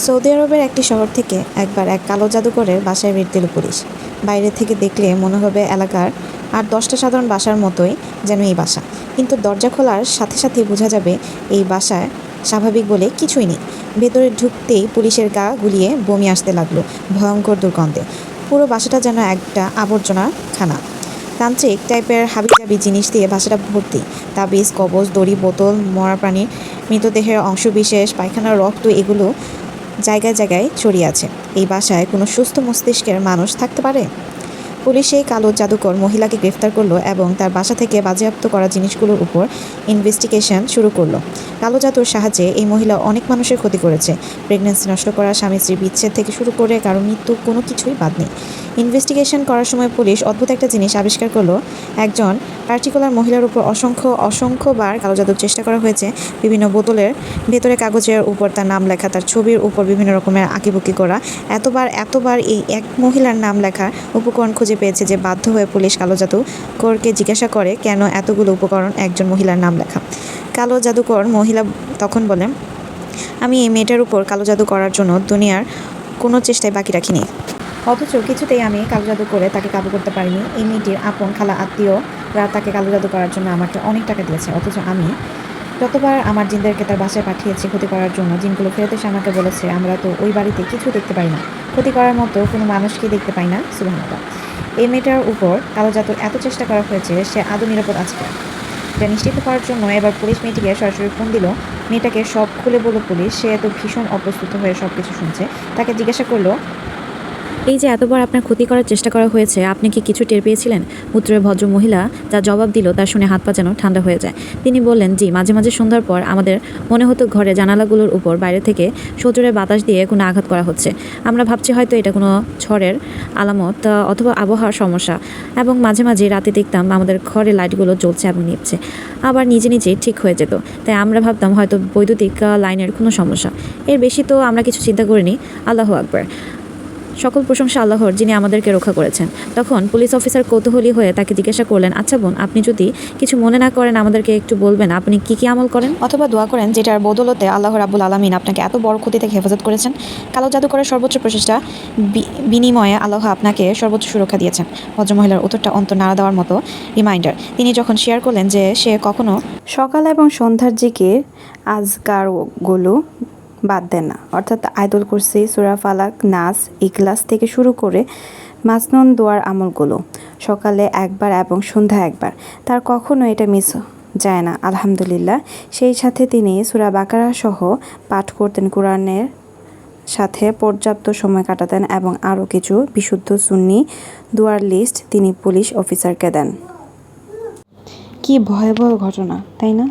Saudi আরবের একটি শহর থেকে একবার এক কালো জাদুকরের বাসায় রেড দিল পুলিশ। বাইরে থেকে দেখলে মনে হবে এলাকার আর 10টা সাধারণ বাসার মতোই যেন এই বাসা, কিন্তু দরজা খোলার সাথে সাথেই বোঝা যাবে এই বাসায় স্বাভাবিক বলে কিছুই নেই। ভেতরে ঢুকতেই পুলিশের গা গুলিয়ে বমি আসতে লাগলো ভয়ঙ্কর দুর্গন্ধে। পুরো বাসাটা যেন একটা আবর্জনা খানা। তান্ত্রিক টাইপের হাবিজাবি জিনিস দিয়ে বাসাটা ভর্তি। তাবিজ, কবজ, দড়ি, বোতল, মরা প্রাণীর মৃতদেহের অংশবিশেষ, পায়খানার রক্ত, এগুলো জায়গায় জায়গায় ছড়িয়ে আছে। এই বাসায় কোনো সুস্থ মস্তিষ্কের মানুষ থাকতে পারে? পুলিশ এই কালো জাদুকর মহিলাকে গ্রেফতার করলো এবং তার বাসা থেকে বাজেয়াপ্ত করা জিনিসগুলোর উপর ইনভেস্টিগেশন শুরু করলো। কালো জাদুর সাহায্যে এই মহিলা অনেক মানুষের ক্ষতি করেছে। প্রেগন্যান্সি নষ্ট করা, স্বামী স্ত্রীর বিচ্ছেদ থেকে শুরু করে কারো মৃত্যু, কোনো কিছুই বাদ নেই। ইনভেস্টিগেশন করার সময় পুলিশ অদ্ভুত একটা জিনিস আবিষ্কার করলো। একজন পার্টিকুলার মহিলার উপর অসংখ্যবার কালো জাদুর চেষ্টা করা হয়েছে। বিভিন্ন বোতলের ভেতরে কাগজের উপর তার নাম লেখা, তার ছবির উপর বিভিন্ন রকমের আঁকিবুকি করা। এতবার এই এক মহিলার নাম লেখা উপকরণ খুঁজে পেয়েছে যে বাধ্য হয়ে পুলিশ কালো জাদুকরকে জিজ্ঞাসা করে কেন এতগুলো উপকরণ একজন মহিলার নাম লেখা। কালো জাদুকর মহিলা তখন বলে, আমি এই মেয়েটার উপর কালো জাদু করার জন্য দুনিয়ার কোনো চেষ্টায় বাকি রাখিনি, অথচ কিছুতেই আমি কালো জাদু করে তাকে কাবু করতে পারিনি। এই মেয়েটির আপন খালা আত্মীয়রা তাকে কালো জাদু করার জন্য আমাকে অনেক টাকা দিয়েছে, অথচ আমি যতবার আমার জিনদেরকে তার বাসায় পাঠিয়েছি ক্ষতি করার জন্য, জিনগুলো ফেরত এসে আমাকে বলেছে আমরা তো ওই বাড়িতে কিছু দেখতে পাই না, ক্ষতি করার মতো কোনো মানুষকে দেখতে পাই না। সুবহানাল্লাহ। এই মেয়েটার উপর কালো জাদুর এত চেষ্টা করা হয়েছে, সে আদৌ নিরাপদ আছে কিনা এটা নিশ্চিত করার জন্য এবার পুলিশ মেয়েটিকে সরাসরি ফোন দিল। মেয়েটাকে সব খুলে বলল পুলিশ। সে এত ভীষণ অপ্রস্তুত হয়ে সব কিছু শুনছে। তাকে জিজ্ঞাসা করলো, এই যে এতবার আপনার ক্ষতি করার চেষ্টা করা হয়েছে, আপনি কি কিছু টের পেয়েছিলেন? উত্তরে ভদ্র মহিলা যা জবাব দিল তা শুনে হাত পা যেন ঠান্ডা হয়ে যায়। তিনি বললেন, জি, মাঝে মাঝে সন্ধ্যার পর আমাদের মনে হতো ঘরে জানালাগুলোর উপর বাইরে থেকে সজোরে বাতাস দিয়ে কোনো আঘাত করা হচ্ছে। আমরা ভাবছি হয়তো এটা কোনো ঝড়ের আলামত অথবা আবহাওয়ার সমস্যা। এবং মাঝে মাঝে রাতে দেখতাম আমাদের ঘরের লাইটগুলো জ্বলছে এবং নিভছে, আবার নিজে নিজেই ঠিক হয়ে যেত। তাই আমরা ভাবতাম হয়তো বৈদ্যুতিক লাইনের কোনো সমস্যা। এর বেশি তো আমরা কিছু চিন্তা করিনি। আল্লাহু আকবার। সকল প্রশংসা আল্লাহর, যিনি আমাদেরকে রক্ষা করেছেন। তখন পুলিশ অফিসার কৌতূহলী হয়ে তাকে জিজ্ঞাসা করলেন, আচ্ছা বোন, আপনি যদি কিছু মনে না করেন আমাদেরকে একটু বলবেন আপনি কি কি আমল করেন অথবা দোয়া করেন যেটার বদৌলতে আল্লাহ রাব্বুল আলামিন আপনাকে এত বড় ক্ষতি থেকে হেফাজত করেছেন? কালো জাদুকরের সর্বোচ্চ প্রচেষ্টা বিনিময়ে আল্লাহ আপনাকে সর্বোচ্চ সুরক্ষা দিয়েছেন। ভদ্রমহিলার উত্তরটা অন্তর নাড়া দেওয়ার মতো রিমাইন্ডার। তিনি যখন শেয়ার করলেন যে সে কখনো সকাল এবং সন্ধ্যার জিকির আজকারগুলো বাদ দেন না, অর্থাৎ আয়াতুল কুরসি, সূরা ফালাক, নাস, ইখলাস থেকে শুরু করে মাসনুন দোয়ার আমলগুলো সকালে একবার এবং সন্ধ্যা একবার, তার কখনো এটা মিস যায় না। আলহামদুলিল্লাহ। সেই সাথে তিনি সূরা বাকারা সহ পাঠ করতেন, কোরআনের সাথে পর্যাপ্ত সময় কাটাতেন এবং আরও কিছু বিশুদ্ধ সুন্নি দোয়ার লিস্ট তিনি পুলিশ অফিসারকে দেন। কি ভয়াবহ ঘটনা, তাই না?